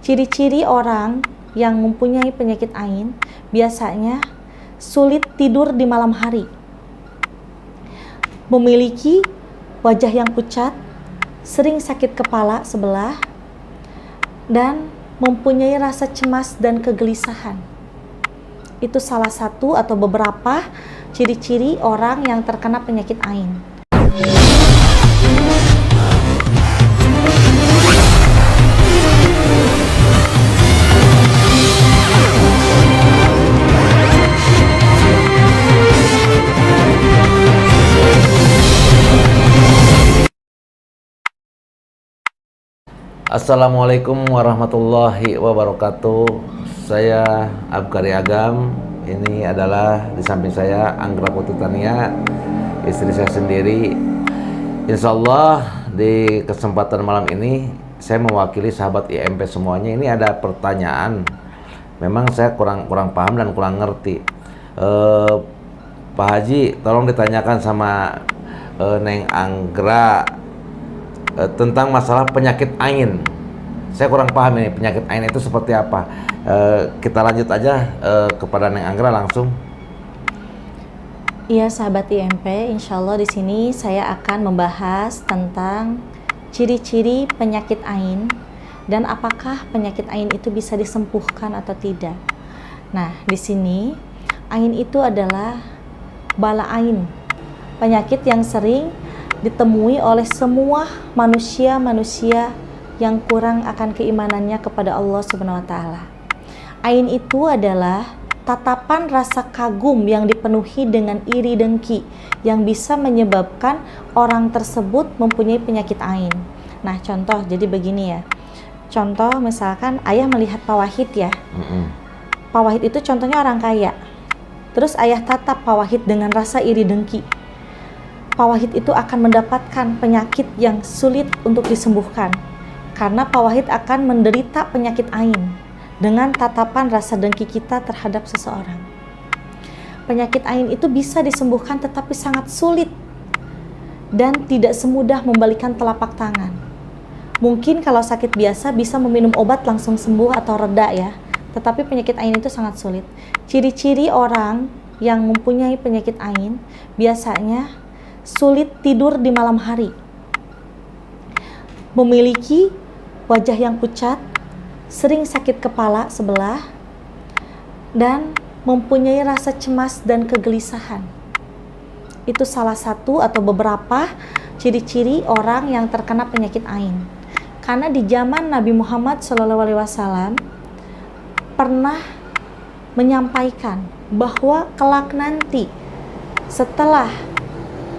Ciri-ciri orang yang mempunyai penyakit ain biasanya sulit tidur di malam hari, memiliki wajah yang pucat, sering sakit kepala sebelah, dan mempunyai rasa cemas dan kegelisahan. Itu salah satu atau beberapa ciri-ciri orang yang terkena penyakit ain. Assalamualaikum warahmatullahi wabarakatuh. Saya Abkari Agam. Ini adalah di samping saya Anggra Putri Tania, istri saya sendiri. Insya Allah di kesempatan malam ini saya mewakili sahabat IMP semuanya. Ini ada pertanyaan. Memang saya kurang paham dan kurang ngerti. Pak Haji, tolong ditanyakan sama Neng Anggra tentang masalah penyakit ain. Saya kurang paham ini penyakit ain itu seperti apa. Kita lanjut aja kepada Neng Anggra langsung. Iya sahabat IMP, insya Allah di sini saya akan membahas tentang ciri-ciri penyakit ain dan apakah penyakit ain itu bisa disembuhkan atau tidak. Nah, di sini ain itu adalah bala ain, penyakit yang sering ditemui oleh semua manusia yang kurang akan keimanannya kepada Allah Subhanahu wa taala. Ain itu adalah tatapan rasa kagum yang dipenuhi dengan iri dengki yang bisa menyebabkan orang tersebut mempunyai penyakit ain. Nah, contoh jadi begini ya. Contoh misalkan ayah melihat Pak Wahid ya. Pak Wahid itu contohnya orang kaya. Terus ayah tatap Pak Wahid dengan rasa iri dengki. Pak Wahid itu akan mendapatkan penyakit yang sulit untuk disembuhkan karena Pak Wahid akan menderita penyakit ain dengan tatapan rasa dengki kita terhadap seseorang. Penyakit ain itu bisa disembuhkan tetapi sangat sulit dan tidak semudah membalikan telapak tangan. Mungkin kalau sakit biasa bisa meminum obat langsung sembuh atau reda ya, tetapi penyakit ain itu sangat sulit. Ciri-ciri orang yang mempunyai penyakit ain biasanya sulit tidur di malam hari, memiliki wajah yang pucat, sering sakit kepala sebelah, dan mempunyai rasa cemas dan kegelisahan. Itu salah satu atau beberapa ciri-ciri orang yang terkena penyakit ain. Karena di zaman Nabi Muhammad SAW pernah menyampaikan bahwa kelak nanti setelah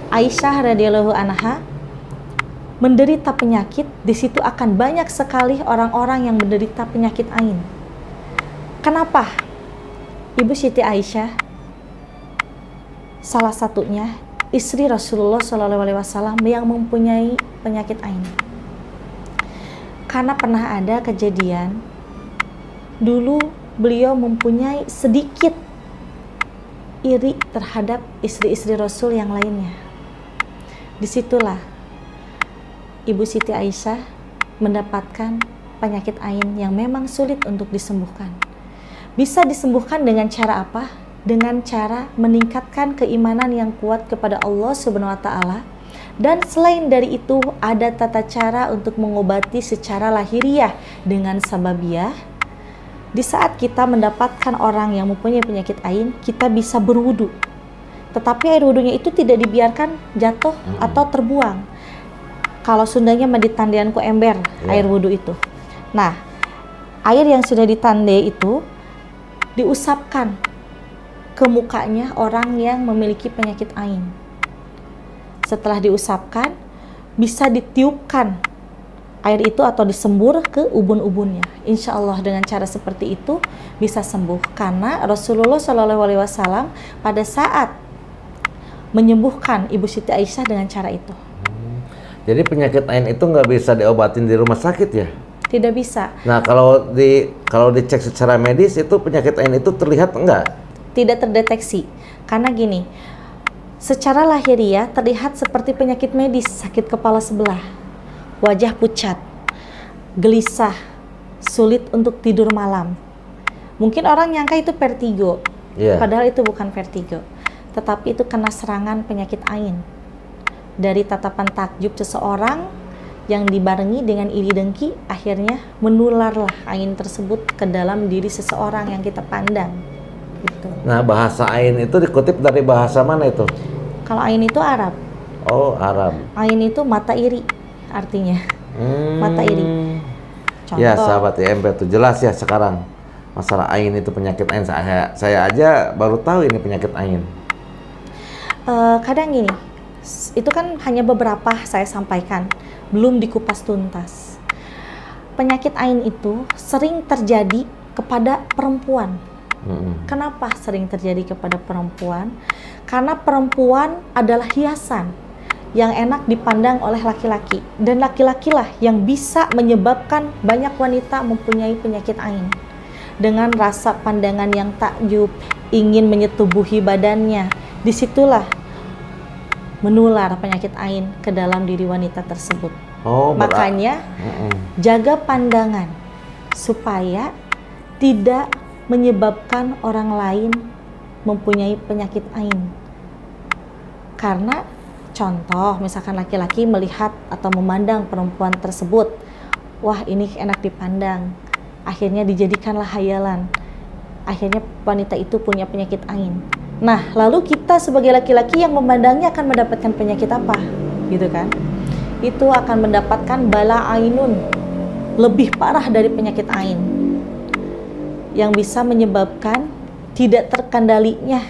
Aisyah radhiyallahu anha menderita penyakit, di situ akan banyak sekali orang-orang yang menderita penyakit ain. Kenapa? Ibu Siti Aisyah salah satunya istri Rasulullah SAW yang mempunyai penyakit ain. Karena pernah ada kejadian dulu beliau mempunyai sedikit iri terhadap istri-istri Rasul yang lainnya. Disitulah Ibu Siti Aisyah mendapatkan penyakit ain yang memang sulit untuk disembuhkan. Bisa disembuhkan dengan cara apa? Dengan cara meningkatkan keimanan yang kuat kepada Allah Subhanahu wa taala. Dan selain dari itu ada tata cara untuk mengobati secara lahiriah dengan sababiah. Di saat kita mendapatkan orang yang mempunyai penyakit ain, kita bisa berwudu. Tetapi air wudunya itu tidak dibiarkan jatuh atau terbuang. Kalau Sundanya ditandean ku ember, air wudu itu. Nah, air yang sudah ditandai itu diusapkan ke mukanya orang yang memiliki penyakit ain. Setelah diusapkan, bisa ditiupkan air itu atau disembur ke ubun-ubunnya. Insya Allah dengan cara seperti itu bisa sembuh. Karena Rasulullah SAW pada saat menyembuhkan Ibu Siti Aisyah dengan cara itu. Jadi penyakit ain itu nggak bisa diobatin di rumah sakit ya? Tidak bisa. Nah kalau dicek secara medis itu penyakit ain itu terlihat enggak? Tidak terdeteksi. Karena gini, secara lahiriah terlihat seperti penyakit medis, sakit kepala sebelah, wajah pucat, gelisah, sulit untuk tidur malam. Mungkin orang nyangka itu vertigo, padahal itu bukan vertigo, tetapi itu kena serangan penyakit ain. Dari tatapan takjub seseorang yang dibarengi dengan iri dengki, akhirnya menularlah ain tersebut ke dalam diri seseorang yang kita pandang. Gitu. Nah, bahasa ain itu dikutip dari bahasa mana itu? Kalau ain itu Arab. Oh, Arab. Ain itu mata iri artinya. Mata iri. Contoh. Ya, sahabat IMP itu jelas ya sekarang. Masalah ain itu penyakit ain. Saya aja baru tahu ini penyakit ain. Kadang gini, itu kan hanya beberapa saya sampaikan, belum dikupas tuntas. Penyakit ain itu sering terjadi kepada perempuan. Kenapa sering terjadi kepada perempuan? Karena perempuan adalah hiasan yang enak dipandang oleh laki-laki, dan laki-lakilah yang bisa menyebabkan banyak wanita mempunyai penyakit ain. Dengan rasa pandangan yang takjub, ingin menyetubuhi badannya, disitulah menular penyakit ain ke dalam diri wanita tersebut. Makanya jaga pandangan supaya tidak menyebabkan orang lain mempunyai penyakit ain. Karena contoh, misalkan laki-laki melihat atau memandang perempuan tersebut, wah ini enak dipandang, akhirnya dijadikanlah hayalan, akhirnya wanita itu punya penyakit ain. Nah, lalu kita sebagai laki-laki yang memandangnya akan mendapatkan penyakit apa? Gitu kan? Itu akan mendapatkan bala ainun, lebih parah dari penyakit ain, yang bisa menyebabkan tidak terkendalinya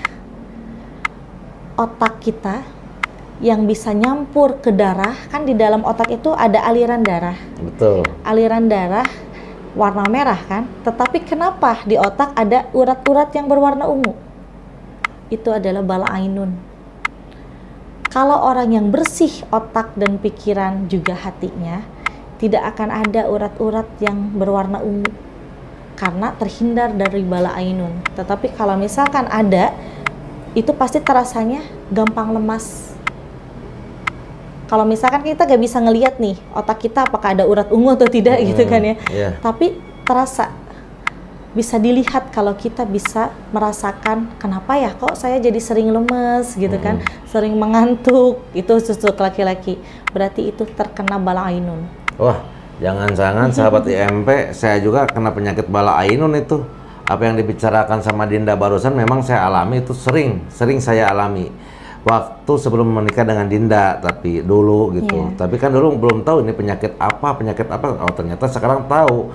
otak kita, yang bisa nyampur ke darah. Kan di dalam otak itu ada aliran darah. Betul. Aliran darah warna merah kan, tetapi kenapa di otak ada urat-urat yang berwarna ungu? Itu adalah bala ainun. Kalau orang yang bersih otak dan pikiran juga hatinya, tidak akan ada urat-urat yang berwarna ungu, karena terhindar dari bala ainun. Tetapi kalau misalkan ada, itu pasti terasanya gampang lemas. Kalau misalkan kita gak bisa ngelihat nih otak kita apakah ada urat ungu atau tidak gitu kan ya, tapi terasa, bisa dilihat kalau kita bisa merasakan kenapa ya kok saya jadi sering lemes gitu kan, sering mengantuk, itu susuk laki-laki, berarti itu terkena bala ainun. Wah, jangan-jangan sahabat IMP, saya juga kena penyakit bala ainun itu. Apa yang dibicarakan sama Dinda barusan memang saya alami, itu sering saya alami. Waktu sebelum menikah dengan Dinda, tapi dulu gitu. Tapi kan dulu belum tahu ini penyakit apa. Oh, ternyata sekarang tahu.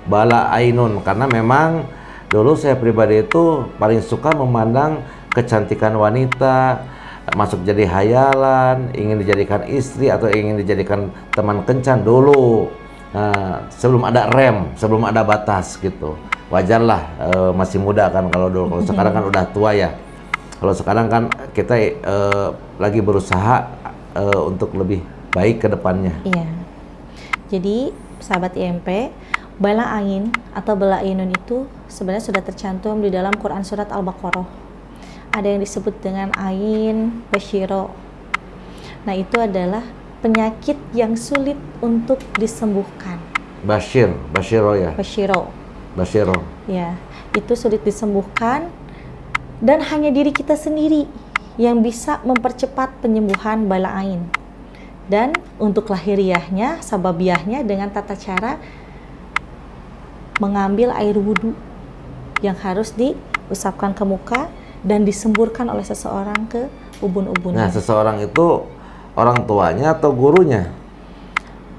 Bala ainun, karena memang dulu saya pribadi itu paling suka memandang kecantikan wanita, masuk jadi hayalan, ingin dijadikan istri atau ingin dijadikan teman kencan dulu. Nah, sebelum ada rem, sebelum ada batas gitu. Wajarlah, masih muda kan kalau dulu. Kalau sekarang kan udah tua ya. Kalau sekarang kan kita lagi berusaha untuk lebih baik ke depannya. Iya. Jadi sahabat IMP, bala ain atau bala ainun itu sebenarnya sudah tercantum di dalam Quran surat Al-Baqarah. Ada yang disebut dengan ain basyiro. Nah, itu adalah penyakit yang sulit untuk disembuhkan. Basyiro ya. Basyiro. Ya, itu sulit disembuhkan, dan hanya diri kita sendiri yang bisa mempercepat penyembuhan bala ain. Dan untuk lahiriahnya, sababiahnya dengan tata cara mengambil air wudhu yang harus diusapkan ke muka dan disemburkan oleh seseorang ke ubun-ubunnya. Nah, seseorang itu orang tuanya atau gurunya?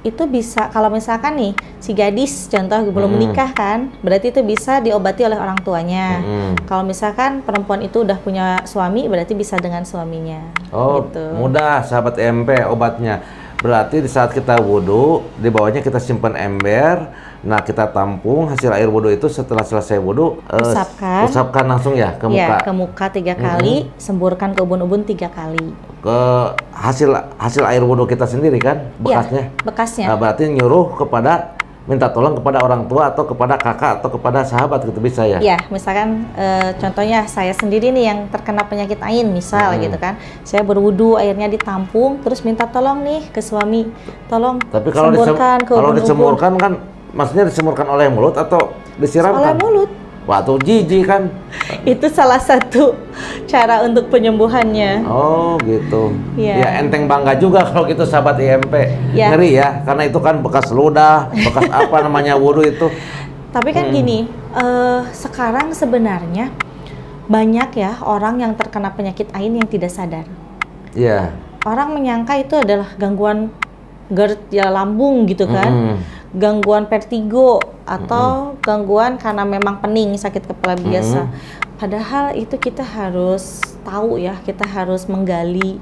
Itu bisa, kalau misalkan nih si gadis contoh belum menikah kan, berarti itu bisa diobati oleh orang tuanya. Kalau misalkan perempuan itu udah punya suami, berarti bisa dengan suaminya. Oh, gitu. Mudah sahabat MP obatnya. Berarti di saat kita wudhu, di bawahnya kita simpan ember. Nah, kita tampung hasil air wudhu itu. Setelah selesai wudhu, usapkan langsung ya ke muka. Ya, ke muka 3 kali, semburkan ke ubun-ubun 3 kali. Ke hasil air wudhu kita sendiri kan, bekasnya. Ya, bekasnya. Nah, berarti nyuruh kepada, minta tolong kepada orang tua atau kepada kakak atau kepada sahabat gitu bisa ya? Ya, misalkan contohnya saya sendiri nih yang terkena penyakit ain misal gitu kan, saya berwudu airnya ditampung, terus minta tolong nih ke suami, tolong tapi kalau semburkan ke kalau disemburkan kan maksudnya disemurkan oleh mulut atau disiramkan? Oleh mulut. Wah, tuh jijik kan. Itu salah satu cara untuk penyembuhannya. Oh gitu. Iya. Ya enteng bangga juga kalau gitu sahabat IMP. Ya. Ngeri ya, karena itu kan bekas ludah, bekas apa namanya wudhu itu. Tapi kan gini, sekarang sebenarnya banyak ya orang yang terkena penyakit ain yang tidak sadar. Iya. Orang menyangka itu adalah gangguan GERD ya lambung gitu kan, gangguan vertigo atau gangguan karena memang pening, sakit kepala biasa. Padahal itu kita harus tahu ya, kita harus menggali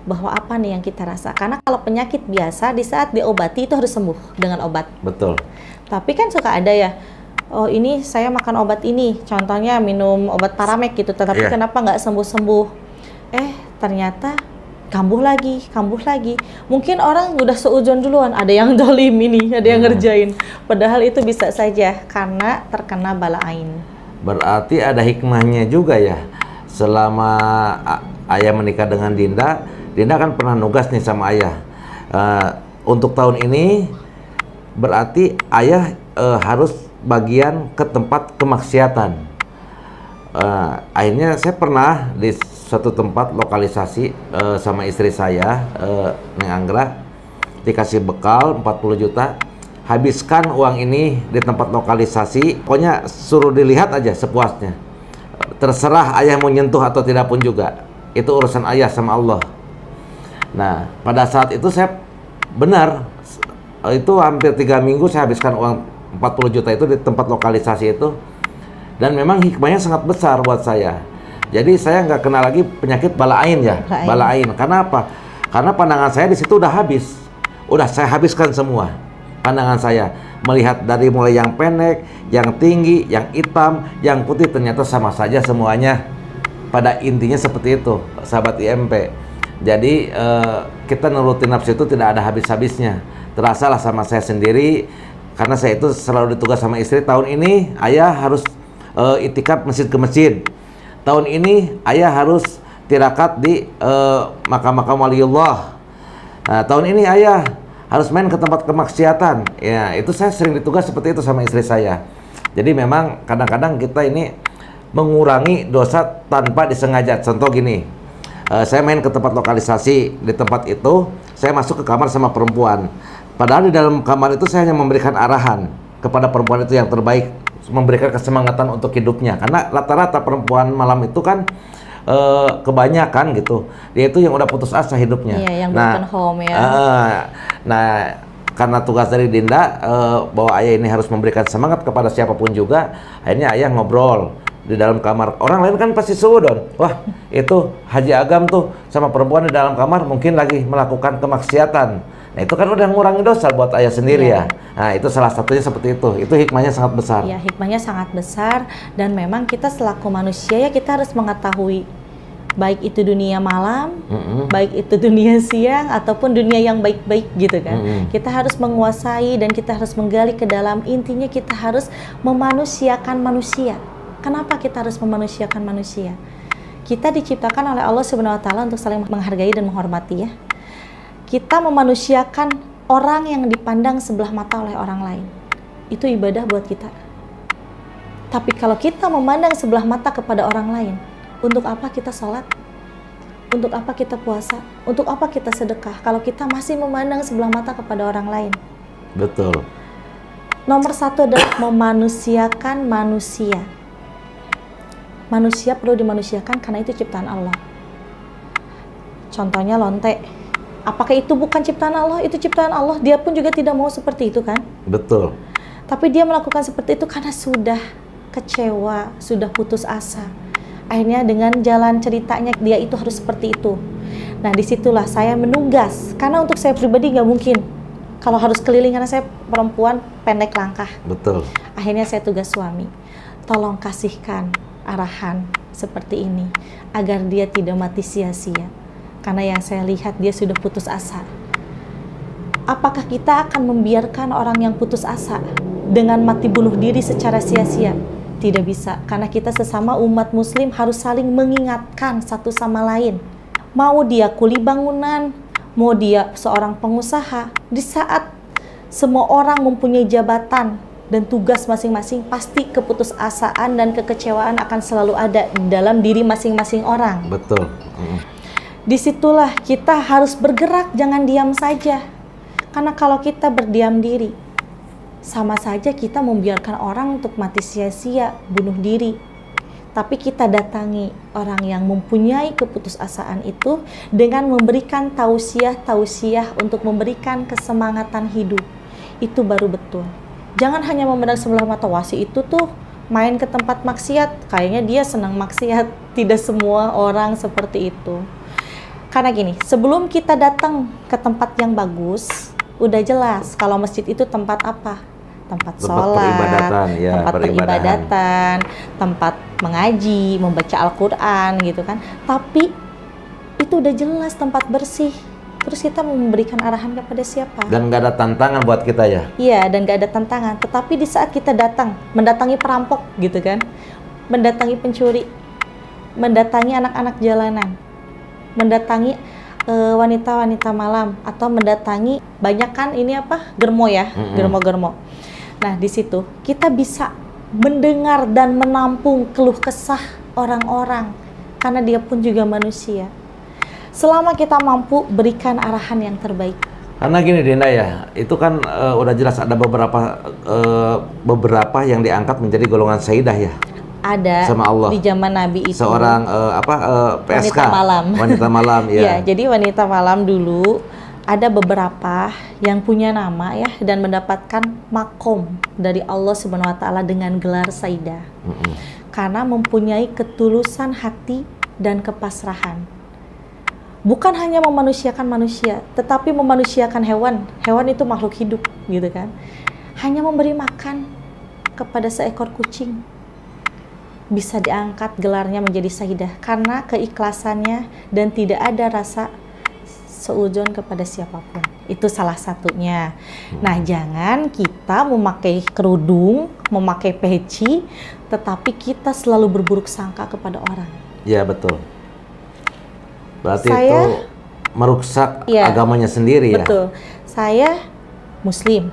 bahwa apa nih yang kita rasa. Karena kalau penyakit biasa di saat diobati itu harus sembuh dengan obat. Betul. Tapi kan suka ada ya, oh ini saya makan obat ini, contohnya minum obat Paramek gitu, tetapi kenapa nggak sembuh-sembuh? Ternyata kambuh lagi. Mungkin orang udah seuzon duluan, ada yang dolim ini, ada yang ngerjain. Padahal itu bisa saja karena terkena bala ain. Berarti ada hikmahnya juga ya. Selama ayah menikah dengan Dinda, Dinda kan pernah nugas nih sama ayah. Untuk tahun ini berarti ayah harus bagian ke tempat kemaksiatan. Akhirnya saya pernah di suatu tempat lokalisasi sama istri saya, Neng Anggra, dikasih bekal 40 juta. Habiskan uang ini di tempat lokalisasi, pokoknya suruh dilihat aja sepuasnya. Terserah ayah mau nyentuh atau tidak pun juga. Itu urusan ayah sama Allah. Nah, pada saat itu saya benar, itu hampir 3 minggu saya habiskan uang 40 juta itu di tempat lokalisasi itu. Dan memang hikmahnya sangat besar buat saya. Jadi saya nggak kena lagi penyakit bala ain ya, bala ain. Karena apa? Karena pandangan saya di situ udah habis. Udah saya habiskan semua. Pandangan saya melihat dari mulai yang pendek, yang tinggi, yang hitam, yang putih, ternyata sama saja semuanya. Pada intinya seperti itu, sahabat IMP. Jadi kita nurutin nafsu itu tidak ada habis-habisnya. Terasalah sama saya sendiri, karena saya itu selalu ditugas sama istri. Tahun ini ayah harus itikaf masjid ke masjid. Tahun ini ayah harus tirakat di makam-makam waliullah. Nah, tahun ini ayah harus main ke tempat kemaksiatan. Ya, itu saya sering ditugas seperti itu sama istri saya. Jadi memang kadang-kadang kita ini mengurangi dosa tanpa disengaja. Contoh gini, saya main ke tempat lokalisasi, di tempat itu saya masuk ke kamar sama perempuan. Padahal di dalam kamar itu saya hanya memberikan arahan kepada perempuan itu yang terbaik, memberikan kesemangatan untuk hidupnya. Karena rata-rata perempuan malam itu kan kebanyakan gitu, dia itu yang udah putus asa hidupnya. Iya, yang broken home ya. Nah, karena tugas dari Dinda bahwa ayah ini harus memberikan semangat kepada siapapun juga, akhirnya ayah ngobrol di dalam kamar. Orang lain kan pasti suudon, wah itu Haji Agam tuh sama perempuan di dalam kamar mungkin lagi melakukan kemaksiatan. Nah itu kan udah ngurangi dosa buat ayah sendiri ya. Nah itu salah satunya seperti itu. Itu hikmahnya sangat besar. Ya, hikmahnya sangat besar. Dan memang kita selaku manusia ya kita harus mengetahui, baik itu dunia malam, baik itu dunia siang, ataupun dunia yang baik-baik gitu kan. Kita harus menguasai dan kita harus menggali ke dalam. Intinya kita harus memanusiakan manusia. Kenapa kita harus memanusiakan manusia? Kita diciptakan oleh Allah Subhanahu wa Ta'ala untuk saling menghargai dan menghormati ya. Kita memanusiakan orang yang dipandang sebelah mata oleh orang lain. Itu ibadah buat kita. Tapi kalau kita memandang sebelah mata kepada orang lain, untuk apa kita sholat? Untuk apa kita puasa? Untuk apa kita sedekah? Kalau kita masih memandang sebelah mata kepada orang lain. Betul. Nomor 1 adalah memanusiakan manusia. Manusia perlu dimanusiakan karena itu ciptaan Allah. Contohnya lonte. Apakah itu bukan ciptaan Allah? Itu ciptaan Allah. Dia pun juga tidak mau seperti itu kan? Betul. Tapi dia melakukan seperti itu karena sudah kecewa, sudah putus asa. Akhirnya dengan jalan ceritanya dia itu harus seperti itu. Nah disitulah saya menugas. Karena untuk saya pribadi nggak mungkin. Kalau harus keliling karena saya perempuan pendek langkah. Betul. Akhirnya saya tugas suami. Tolong kasihkan arahan seperti ini. Agar dia tidak mati sia-sia. Karena yang saya lihat dia sudah putus asa. Apakah kita akan membiarkan orang yang putus asa dengan mati bunuh diri secara sia-sia? Tidak bisa, karena kita sesama umat muslim harus saling mengingatkan satu sama lain. Mau dia kuli bangunan, mau dia seorang pengusaha, di saat semua orang mempunyai jabatan dan tugas masing-masing, pasti keputusasaan dan kekecewaan akan selalu ada dalam diri masing-masing orang. Betul. Disitulah kita harus bergerak, jangan diam saja. Karena kalau kita berdiam diri, sama saja kita membiarkan orang untuk mati sia-sia, bunuh diri. Tapi kita datangi orang yang mempunyai keputusasaan itu dengan memberikan tausiah untuk memberikan kesemangatan hidup. Itu baru betul. Jangan hanya memandang sebelah mata, wah si itu tuh main ke tempat maksiat, kayaknya dia senang maksiat. Tidak semua orang seperti itu. Karena gini, sebelum kita datang ke tempat yang bagus, udah jelas kalau masjid itu tempat apa? Tempat sholat, ya, tempat peribadatan, tempat mengaji, membaca Al-Quran gitu kan. Tapi itu udah jelas tempat bersih. Terus kita memberikan arahan kepada siapa? Dan nggak ada tantangan buat kita ya? Iya, dan nggak ada tantangan. Tetapi di saat kita mendatangi perampok gitu kan, mendatangi pencuri, mendatangi anak-anak jalanan, mendatangi wanita-wanita malam, atau mendatangi banyak kan ini apa? Germo ya, germo-germo. Nah di situ kita bisa mendengar dan menampung keluh kesah orang-orang, karena dia pun juga manusia. Selama kita mampu berikan arahan yang terbaik. Karena gini Dinda ya, itu kan udah jelas ada beberapa yang diangkat menjadi golongan Sayyidah ya. Ada sama Allah di zaman Nabi itu. Seorang PSK. Wanita malam. Wanita malam ya. Ya, jadi wanita malam dulu ada beberapa yang punya nama ya dan mendapatkan makom dari Allah Subhanahu Wa Taala dengan gelar Sayyidah. Karena mempunyai ketulusan hati dan kepasrahan. Bukan hanya memanusiakan manusia, tetapi memanusiakan hewan. Hewan itu makhluk hidup, gitu kan. Hanya memberi makan kepada seekor kucing, bisa diangkat gelarnya menjadi Sayyidah karena keikhlasannya dan tidak ada rasa seuzon kepada siapapun. Itu salah satunya. Nah, jangan kita memakai kerudung, memakai peci, tetapi kita selalu berburuk sangka kepada orang. Ya, betul. Berarti itu merusak agamanya sendiri ya? Betul. Saya Muslim.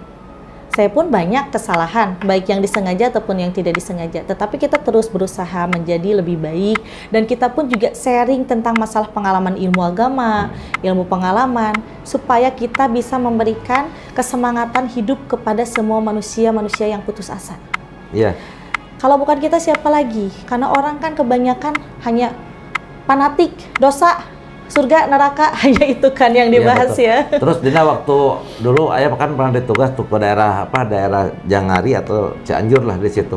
Saya pun banyak kesalahan, baik yang disengaja ataupun yang tidak disengaja. Tetapi kita terus berusaha menjadi lebih baik. Dan kita pun juga sharing tentang masalah pengalaman ilmu agama, ilmu pengalaman, supaya kita bisa memberikan kesemangatan hidup kepada semua manusia-manusia yang putus asa. Iya. Kalau bukan kita siapa lagi? Karena orang kan kebanyakan hanya fanatik, dosa, surga, neraka, hanya itu kan yang dibahas ya. Terus Dinda waktu dulu ayah kan pernah ditugas tuh ke daerah daerah Jangari atau Cianjur lah di situ.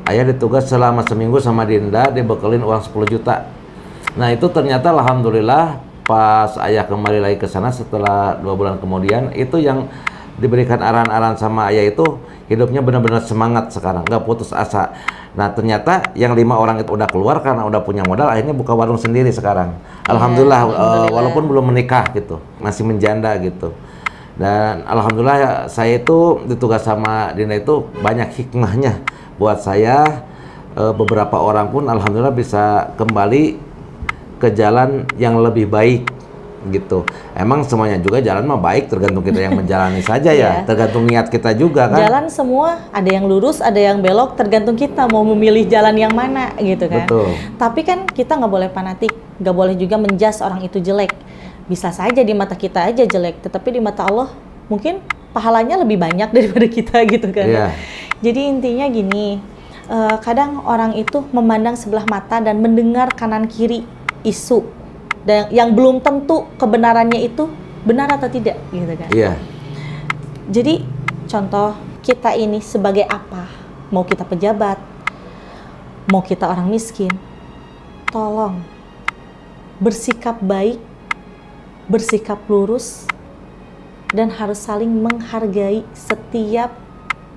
Ayah ditugas selama seminggu sama Dinda, dibekelin uang 10 juta. Nah itu ternyata alhamdulillah pas ayah kembali lagi ke sana setelah 2 bulan kemudian, itu yang diberikan arahan-arahan sama ayah itu hidupnya benar-benar semangat sekarang, nggak putus asa. Nah ternyata yang 5 orang itu udah keluar karena udah punya modal, akhirnya buka warung sendiri sekarang. Alhamdulillah, walaupun belum menikah gitu, masih menjanda gitu. Dan alhamdulillah saya itu ditugas sama Dinda itu banyak hikmahnya buat saya. Beberapa orang pun alhamdulillah bisa kembali ke jalan yang lebih baik gitu. Emang semuanya juga jalan mah baik, tergantung kita yang menjalani saja ya. Tergantung niat kita juga kan. Jalan semua ada yang lurus, ada yang belok, tergantung kita mau memilih jalan yang mana gitu kan. Betul. Tapi kan kita nggak boleh fanatik, nggak boleh juga menjas orang itu jelek. Bisa saja di mata kita aja jelek, tetapi di mata Allah mungkin pahalanya lebih banyak daripada kita gitu kan. Yeah. Jadi intinya gini, kadang orang itu memandang sebelah mata dan mendengar kanan kiri isu dan yang belum tentu kebenarannya itu benar atau tidak gitu kan. Iya. Jadi contoh kita ini sebagai apa? Mau kita pejabat, mau kita orang miskin, tolong bersikap baik, bersikap lurus, dan harus saling menghargai setiap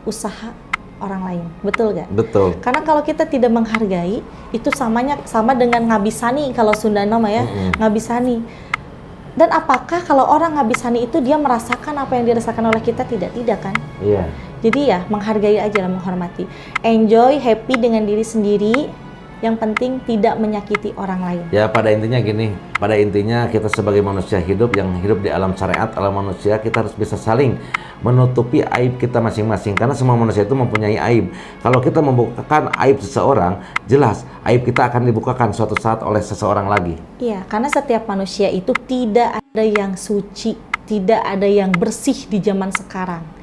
usaha orang lain, betul gak? Betul. Karena kalau kita tidak menghargai, itu sama dengan ngabisani kalau Sunda nama ya, ngabisani. Dan apakah kalau orang ngabisani itu dia merasakan apa yang dirasakan oleh kita? Tidak kan? Iya. Jadi ya menghargai aja lah, menghormati. Enjoy, happy dengan diri sendiri, Yang penting tidak menyakiti orang lain. Ya, pada intinya gini, pada intinya kita sebagai manusia hidup yang hidup di alam syariat, alam manusia, kita harus bisa saling menutupi aib kita masing-masing, karena semua manusia itu mempunyai aib. Kalau kita membukakan aib seseorang, jelas aib kita akan dibukakan suatu saat oleh seseorang lagi. Iya, karena setiap manusia itu tidak ada yang suci, tidak ada yang bersih di zaman sekarang.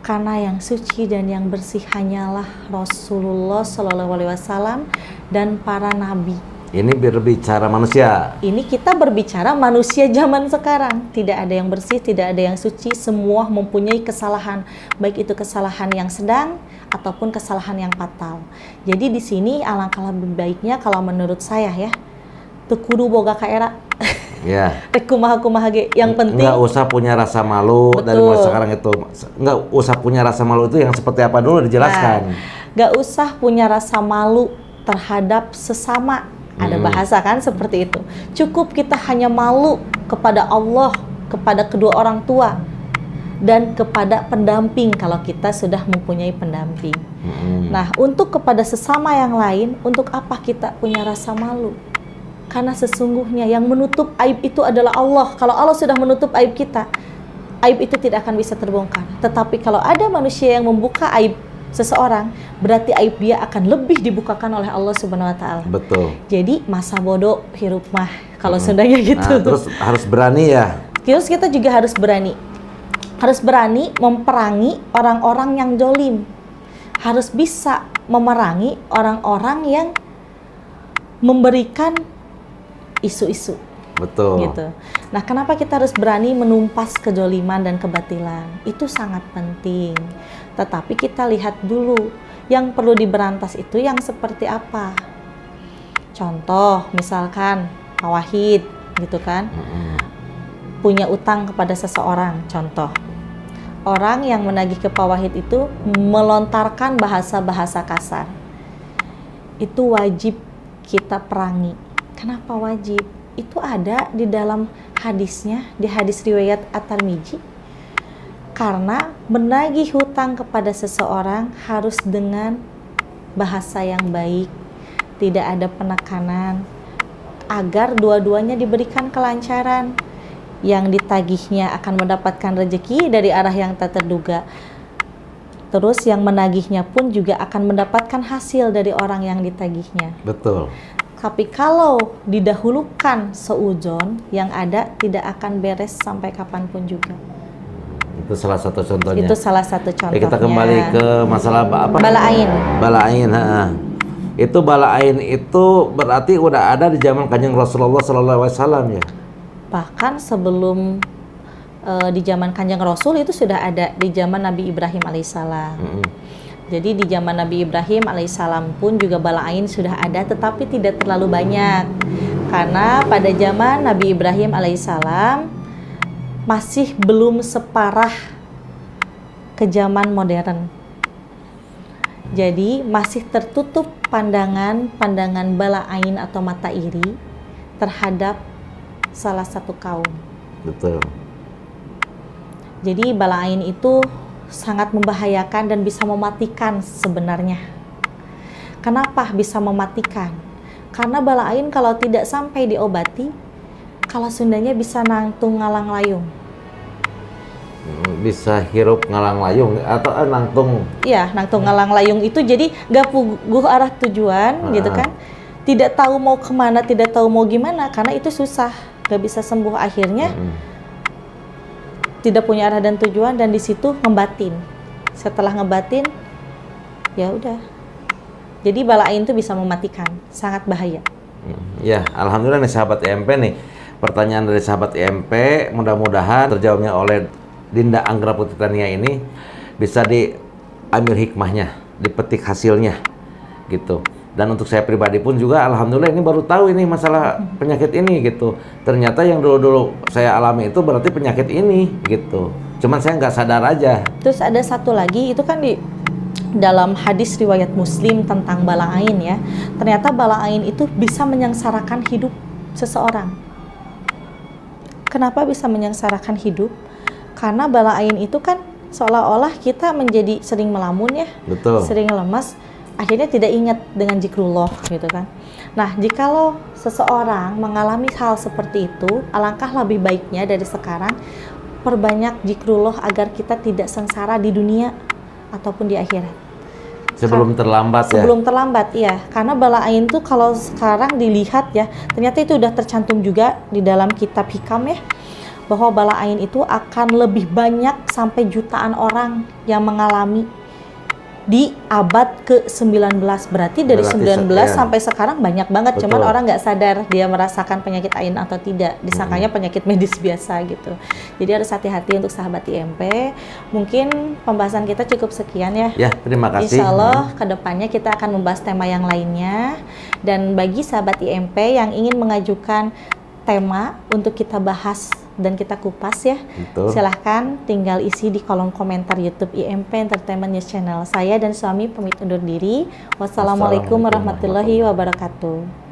Karena yang suci dan yang bersih hanyalah Rasulullah SAW dan para nabi. Ini berbicara manusia. Ini kita berbicara manusia zaman sekarang. Tidak ada yang bersih, tidak ada yang suci. Semua mempunyai kesalahan, baik itu kesalahan yang sedang ataupun kesalahan yang fatal. Jadi di sini alangkah lebih baiknya kalau menurut saya ya, teu kudu boga kaera. Ya. Rek kumaha ge. Yang penting nggak usah punya rasa malu. Betul. Dari mulai sekarang itu nggak usah punya rasa malu itu yang seperti apa dulu dijelaskan. Nggak usah punya rasa malu terhadap sesama. Ada bahasa kan seperti itu. Cukup kita hanya malu kepada Allah, kepada kedua orang tua, dan kepada pendamping kalau kita sudah mempunyai pendamping. Nah, untuk kepada sesama yang lain, untuk apa kita punya rasa malu? Karena sesungguhnya yang menutup aib itu adalah Allah. Kalau Allah sudah menutup aib kita, aib itu tidak akan bisa terbongkar. Tetapi kalau ada manusia yang membuka aib seseorang, berarti aib dia akan lebih dibukakan oleh Allah Subhanahu wa taala. Betul. Jadi masa bodoh hirup mah kalau Sundanya gitu. Nah, terus harus berani ya. Terus kita juga harus berani. Harus berani memerangi orang-orang yang dolim. Harus bisa memerangi orang-orang yang memberikan isu-isu. Betul. Gitu. Nah, kenapa kita harus berani menumpas kedoliman dan kebatilan? Itu sangat penting. Tetapi kita lihat dulu yang perlu diberantas itu yang seperti apa. Contoh, misalkan Pak Wahid, gitu kan, punya utang kepada seseorang. Contoh, orang yang menagih ke Pak Wahid itu melontarkan bahasa-bahasa kasar. Itu wajib kita perangi. Kenapa wajib? Itu ada di dalam hadisnya, di hadis riwayat At-Tirmidzi. Karena menagih hutang kepada seseorang harus dengan bahasa yang baik, tidak ada penekanan, agar dua-duanya diberikan kelancaran. Yang ditagihnya akan mendapatkan rezeki dari arah yang tak terduga. Terus yang menagihnya pun juga akan mendapatkan hasil dari orang yang ditagihnya. Betul. Tapi kalau didahulukan seuzon, yang ada tidak akan beres sampai kapanpun juga. Itu salah satu contohnya. Itu salah satu contohnya. Kita kembali ke masalah apa? Bala'ain. Bala'ain, itu bala'ain itu berarti udah ada di zaman Kanjeng Rasulullah SAW ya? Bahkan sebelum di zaman Kanjeng Rasul itu sudah ada di zaman Nabi Ibrahim alaihissalam. Jadi di zaman Nabi Ibrahim alaihissalam pun juga bala'ain sudah ada, tetapi tidak terlalu banyak. Karena pada zaman Nabi Ibrahim alaihissalam masih belum separah ke zaman modern. Jadi masih tertutup pandangan bala'ain atau mata iri terhadap salah satu kaum. Betul. Jadi bala'ain itu sangat membahayakan dan bisa mematikan sebenarnya. Kenapa bisa mematikan? Karena bala'ain kalau tidak sampai diobati, kalau Sundanya bisa nangtung ngalang layung. Bisa hirup ngalang layung atau nangtung? Iya, nangtung ngalang layung itu jadi gak puguh arah tujuan gitu kan. Tidak tahu mau kemana, tidak tahu mau gimana, karena itu susah, gak bisa sembuh akhirnya. Tidak punya arah dan tujuan, dan di situ ngebatin. Setelah ngebatin, ya udah. Jadi bala'ain itu bisa mematikan, sangat bahaya. Ya, alhamdulillah nih sahabat IMP nih. Pertanyaan dari sahabat IMP mudah-mudahan terjawabnya oleh Dinda Anggra Putri Tania ini bisa diambil hikmahnya, dipetik hasilnya gitu. Dan untuk saya pribadi pun juga alhamdulillah ini baru tahu ini masalah penyakit ini gitu. Ternyata yang dulu-dulu saya alami itu berarti penyakit ini gitu. Cuman saya nggak sadar aja. Terus ada satu lagi, itu kan di dalam hadis riwayat Muslim tentang bala'ain ya. Ternyata bala'ain itu bisa menyengsarakan hidup seseorang. Kenapa bisa menyengsarakan hidup? Karena bala'ain itu kan seolah-olah kita menjadi sering melamun ya. Betul. Sering lemas. akhirnya tidak ingat dengan zikrullah gitu kan. Nah, jikalau seseorang mengalami hal seperti itu, alangkah lebih baiknya dari sekarang perbanyak zikrullah agar kita tidak sengsara di dunia ataupun di akhirat. Sebelum terlambat ya? Sebelum terlambat, iya. Karena bala ain tuh kalau sekarang dilihat ya, ternyata itu udah tercantum juga di dalam kitab hikam ya, bahwa bala ain itu akan lebih banyak sampai jutaan orang yang mengalami di abad ke-19. Berarti dari 19 ya. sampai sekarang banyak banget. Betul. Cuman orang nggak sadar dia merasakan penyakit ain atau tidak. Disangkanya penyakit medis biasa gitu. Jadi harus hati-hati untuk sahabat IMP. Mungkin pembahasan kita cukup sekian ya. Ya, terima kasih. Insya Allah kedepannya kita akan membahas tema yang lainnya. Dan bagi sahabat IMP yang ingin mengajukan tema untuk kita bahas dan kita kupas ya, Betul. silahkan tinggal isi di kolom komentar YouTube IMP Entertainment News Channel. Saya dan suami pamit undur diri. Wassalamualaikum warahmatullahi wabarakatuh.